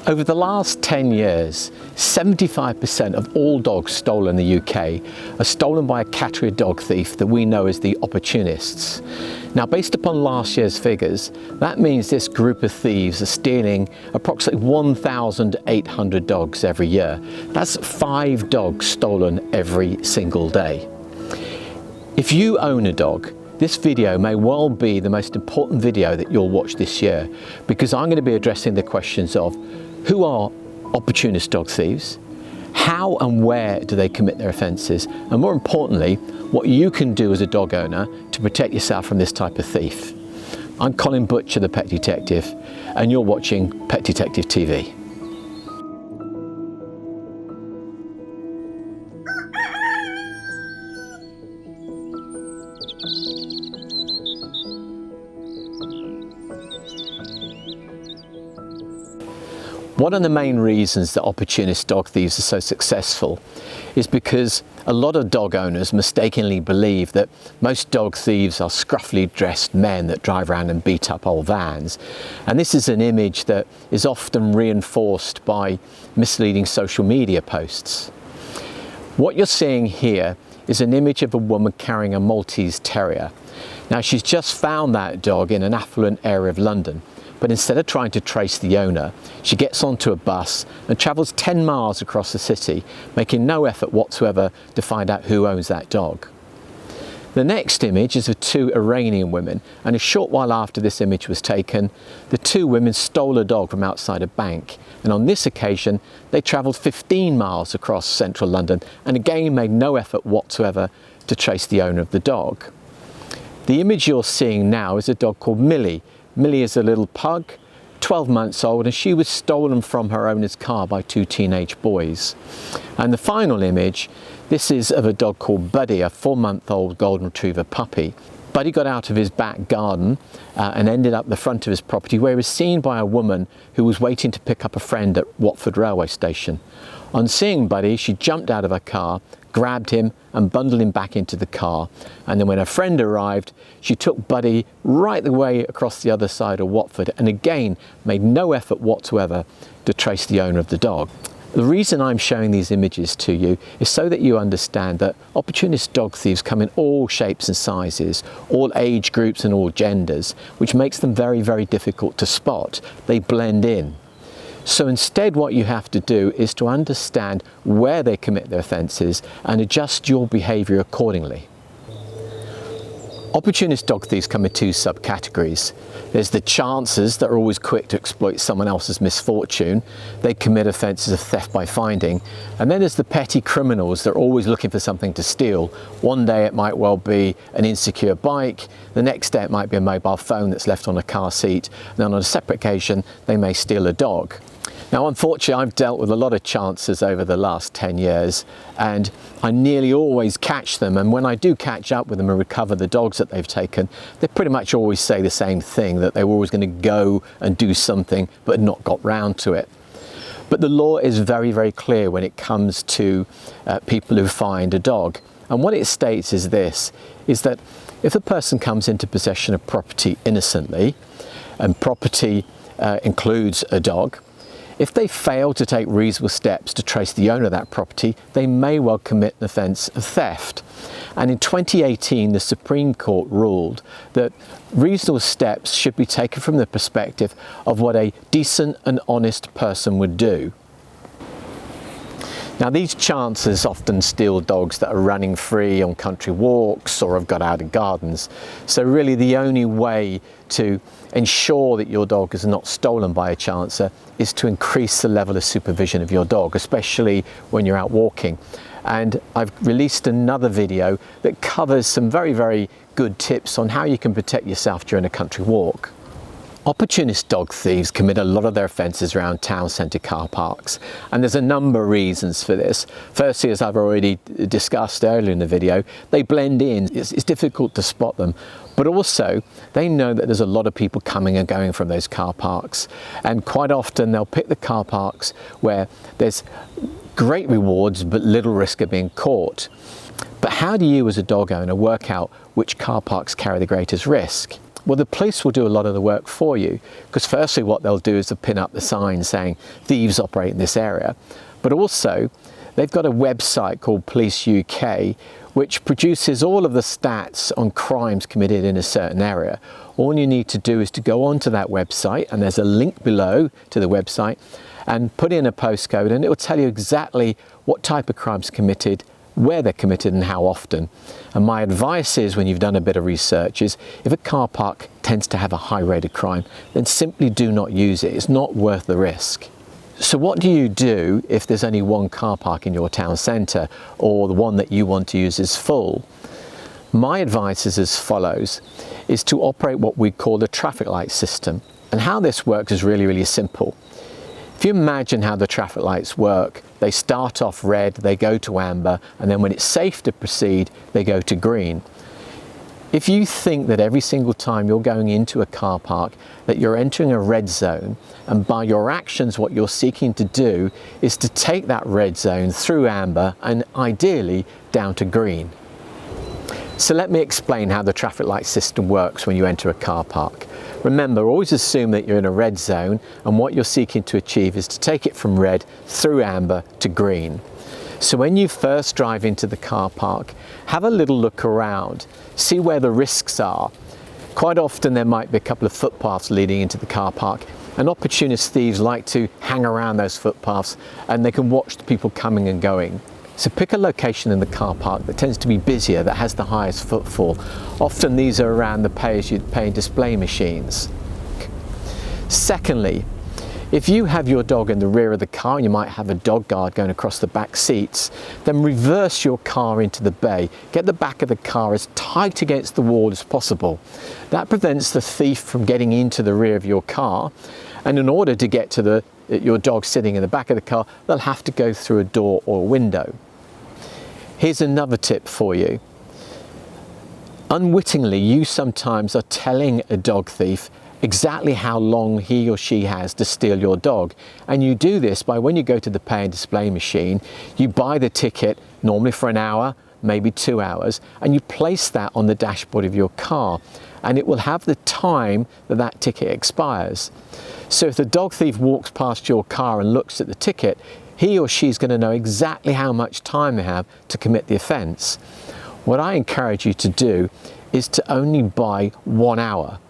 Over the last 10 years, 75% of all dogs stolen in the UK are stolen by a category of dog thief that we know as the Opportunists. Now, based upon last year's figures, that means this group of thieves are stealing approximately 1,800 dogs every year. That's 5 dogs stolen every single day. If you own a dog, this video may well be the most important video that you'll watch this year, because I'm going to be addressing the questions of who are opportunist dog thieves, how and where do they commit their offences, and more importantly, what you can do as a dog owner to protect yourself from this type of thief. I'm Colin Butcher, the Pet Detective, and you're watching Pet Detective TV. One of the main reasons that opportunist dog thieves are so successful is because a lot of dog owners mistakenly believe that most dog thieves are scruffily dressed men that drive around and beat up old vans. And this is an image that is often reinforced by misleading social media posts. What you're seeing here is an image of a woman carrying a Maltese Terrier. Now, she's just found that dog in an affluent area of London. But instead of trying to trace the owner, she gets onto a bus and travels 10 miles across the city, making no effort whatsoever to find out who owns that dog. The next image is of 2 Iranian women, and a short while after this image was taken, the 2 women stole a dog from outside a bank, and on this occasion they travelled 15 miles across central London and again made no effort whatsoever to trace the owner of the dog. The image you're seeing now is a dog called Millie. Millie is a little pug, 12 months old, and she was stolen from her owner's car by 2 teenage boys. And the final image, this is of a dog called Buddy, a 4-month-old golden retriever puppy. Buddy got out of his back garden and ended up the front of his property, where he was seen by a woman who was waiting to pick up a friend at Watford railway station. On seeing Buddy, she jumped out of her car, grabbed him and bundled him back into the car, and then when her friend arrived, she took Buddy right the way across the other side of Watford and again made no effort whatsoever to trace the owner of the dog. The reason I'm showing these images to you is so that you understand that opportunist dog thieves come in all shapes and sizes, all age groups and all genders, which makes them very, very difficult to spot. They blend in. So instead, what you have to do is to understand where they commit their offences and adjust your behaviour accordingly. Opportunist dog thieves come in 2 subcategories. There's the chancers that are always quick to exploit someone else's misfortune. They commit offences of theft by finding. And then there's the petty criminals that are always looking for something to steal. One day it might well be an insecure bike. The next day it might be a mobile phone that's left on a car seat. And then on a separate occasion, they may steal a dog. Now, unfortunately, I've dealt with a lot of chancers over the last 10 years, and I nearly always catch them. And when I do catch up with them and recover the dogs that they've taken, they pretty much always say the same thing, that they were always going to go and do something but had not got round to it. But the law is very, very clear when it comes to people who find a dog. And what it states is this, is that if a person comes into possession of property innocently, and property includes a dog, if they fail to take reasonable steps to trace the owner of that property, they may well commit an offence of theft. And in 2018, the Supreme Court ruled that reasonable steps should be taken from the perspective of what a decent and honest person would do. Now, these chancers often steal dogs that are running free on country walks or have got out of gardens. So really the only way to ensure that your dog is not stolen by a chancer is to increase the level of supervision of your dog, especially when you're out walking. And I've released another video that covers some very, very good tips on how you can protect yourself during a country walk. Opportunist dog thieves commit a lot of their offences around town centre car parks, and there's a number of reasons for this. Firstly, as I've already discussed earlier in the video, they blend in. It's difficult to spot them, but also they know that there's a lot of people coming and going from those car parks, and quite often they'll pick the car parks where there's great rewards but little risk of being caught. But how do you as a dog owner work out which car parks carry the greatest risk? Well, the police will do a lot of the work for you, because firstly what they'll do is to pin up the sign saying thieves operate in this area, but also they've got a website called Police UK which produces all of the stats on crimes committed in a certain area. All you need to do is to go onto that website, and there's a link below to the website, and put in a postcode, and it will tell you exactly what type of crimes committed, where they're committed and how often. And my advice is, when you've done a bit of research, is if a car park tends to have a high rate of crime, then simply do not use it. It's not worth the risk. So what do you do if there's only one car park in your town centre, or the one that you want to use is full? My advice is as follows, is to operate what we call the traffic light system. And how this works is really, really simple. If you imagine how the traffic lights work, they start off red, they go to amber, and then when it's safe to proceed, they go to green. If you think that every single time you're going into a car park that you're entering a red zone, and by your actions what you're seeking to do is to take that red zone through amber and ideally down to green. So let me explain how the traffic light system works when you enter a car park. Remember, always assume that you're in a red zone, and what you're seeking to achieve is to take it from red through amber to green. So when you first drive into the car park, have a little look around, see where the risks are. Quite often there might be a couple of footpaths leading into the car park, and opportunist thieves like to hang around those footpaths, and they can watch the people coming and going. So pick a location in the car park that tends to be busier, that has the highest footfall. Often these are around the pay-as-you-pay display machines. Secondly, if you have your dog in the rear of the car, and you might have a dog guard going across the back seats, then reverse your car into the bay. Get the back of the car as tight against the wall as possible. That prevents the thief from getting into the rear of your car, and in order to get to your dog sitting in the back of the car, they'll have to go through a door or a window. Here's another tip for you. Unwittingly, you sometimes are telling a dog thief exactly how long he or she has to steal your dog, and you do this by, when you go to the pay and display machine, you buy the ticket normally for an hour, maybe 2 hours, and you place that on the dashboard of your car, and it will have the time that that ticket expires. So if the dog thief walks past your car and looks at the ticket, he or she's going to know exactly how much time they have to commit the offence. What I encourage you to do is to only buy 1 hour.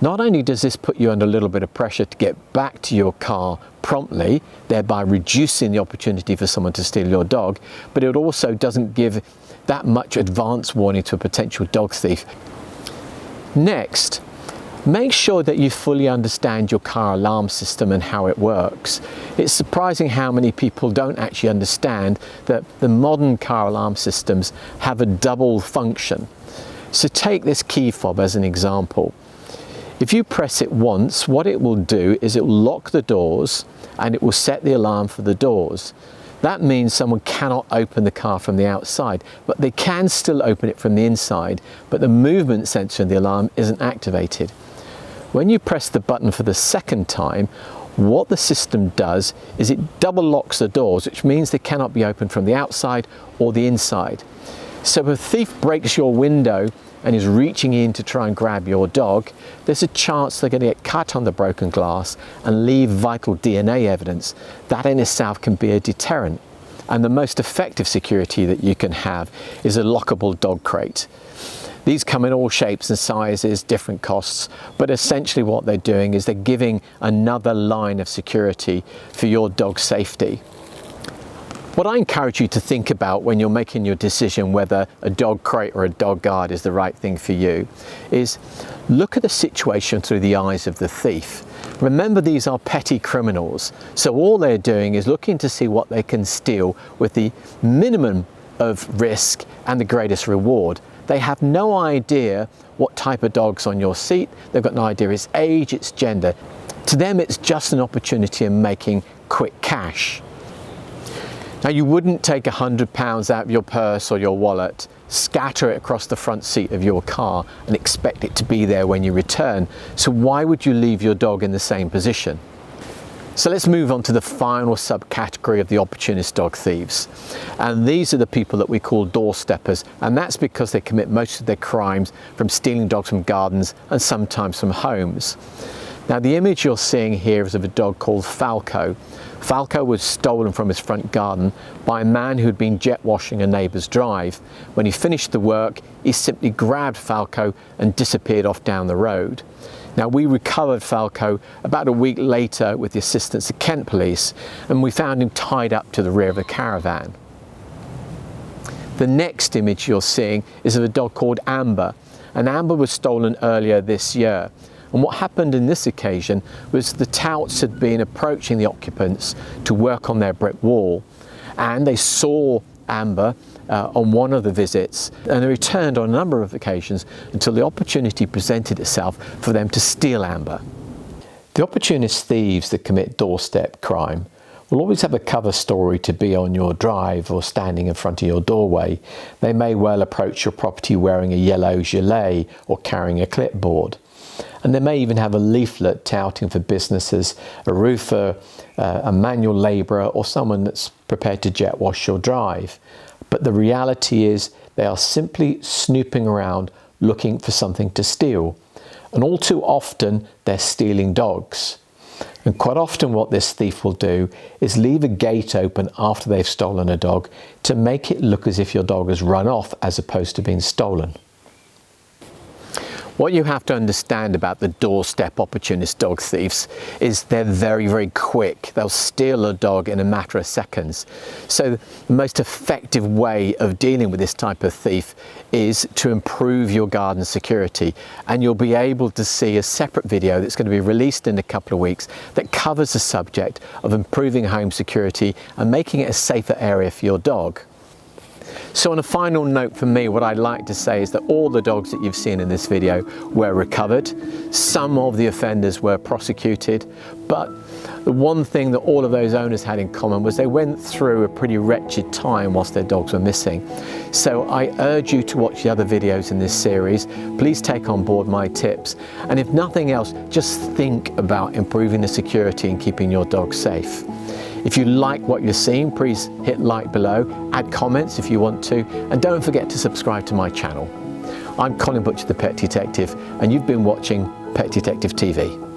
Not only does this put you under a little bit of pressure to get back to your car promptly, thereby reducing the opportunity for someone to steal your dog, but it also doesn't give that much advance warning to a potential dog thief. Next, make sure that you fully understand your car alarm system and how it works. It's surprising how many people don't actually understand that the modern car alarm systems have a double function. So take this key fob as an example. If you press it once, what it will do is it will lock the doors, and it will set the alarm for the doors. That means someone cannot open the car from the outside, but they can still open it from the inside, but the movement sensor in the alarm isn't activated. When you press the button for the second time, what the system does is it double locks the doors, which means they cannot be opened from the outside or the inside. So if a thief breaks your window and is reaching in to try and grab your dog, there's a chance they're going to get cut on the broken glass and leave vital DNA evidence. That in itself can be a deterrent. And the most effective security that you can have is a lockable dog crate. These come in all shapes and sizes, different costs, but essentially what they're doing is they're giving another line of security for your dog's safety. What I encourage you to think about when you're making your decision whether a dog crate or a dog guard is the right thing for you is look at the situation through the eyes of the thief. Remember, these are petty criminals, so all they're doing is looking to see what they can steal with the minimum of risk and the greatest reward. They have no idea what type of dog's on your seat. They've got no idea its age, its gender. To them, it's just an opportunity of making quick cash. Now, you wouldn't take £100 out of your purse or your wallet, scatter it across the front seat of your car and expect it to be there when you return. So why would you leave your dog in the same position? So let's move on to the final subcategory of the opportunist dog thieves. And these are the people that we call doorsteppers, and that's because they commit most of their crimes from stealing dogs from gardens and sometimes from homes. Now the image you're seeing here is of a dog called Falco. Falco was stolen from his front garden by a man who'd been jet washing a neighbour's drive. When he finished the work, he simply grabbed Falco and disappeared off down the road. Now we recovered Falco about a week later with the assistance of Kent Police, and we found him tied up to the rear of a caravan. The next image you're seeing is of a dog called Amber, and Amber was stolen earlier this year. And what happened in this occasion was the touts had been approaching the occupants to work on their brick wall, and they saw Amber on one of the visits, and they returned on a number of occasions until the opportunity presented itself for them to steal Amber. The opportunist thieves that commit doorstep crime will always have a cover story to be on your drive or standing in front of your doorway. They may well approach your property wearing a yellow gilet or carrying a clipboard. And they may even have a leaflet touting for businesses, a roofer, a manual labourer, or someone that's prepared to jet wash your drive. But the reality is they are simply snooping around looking for something to steal. And all too often they're stealing dogs. And quite often what this thief will do is leave a gate open after they've stolen a dog to make it look as if your dog has run off as opposed to being stolen. What you have to understand about the doorstep opportunist dog thieves is they're very, very quick. They'll steal a dog in a matter of seconds. So the most effective way of dealing with this type of thief is to improve your garden security. And you'll be able to see a separate video that's going to be released in a couple of weeks that covers the subject of improving home security and making it a safer area for your dog. So on a final note from me, what I'd like to say is that all the dogs that you've seen in this video were recovered. Some of the offenders were prosecuted, but the one thing that all of those owners had in common was they went through a pretty wretched time whilst their dogs were missing. So I urge you to watch the other videos in this series. Please take on board my tips. And if nothing else, just think about improving the security and keeping your dog safe. If you like what you're seeing, please hit like below, add comments if you want to, and don't forget to subscribe to my channel. I'm Colin Butcher, the Pet Detective, and you've been watching Pet Detective TV.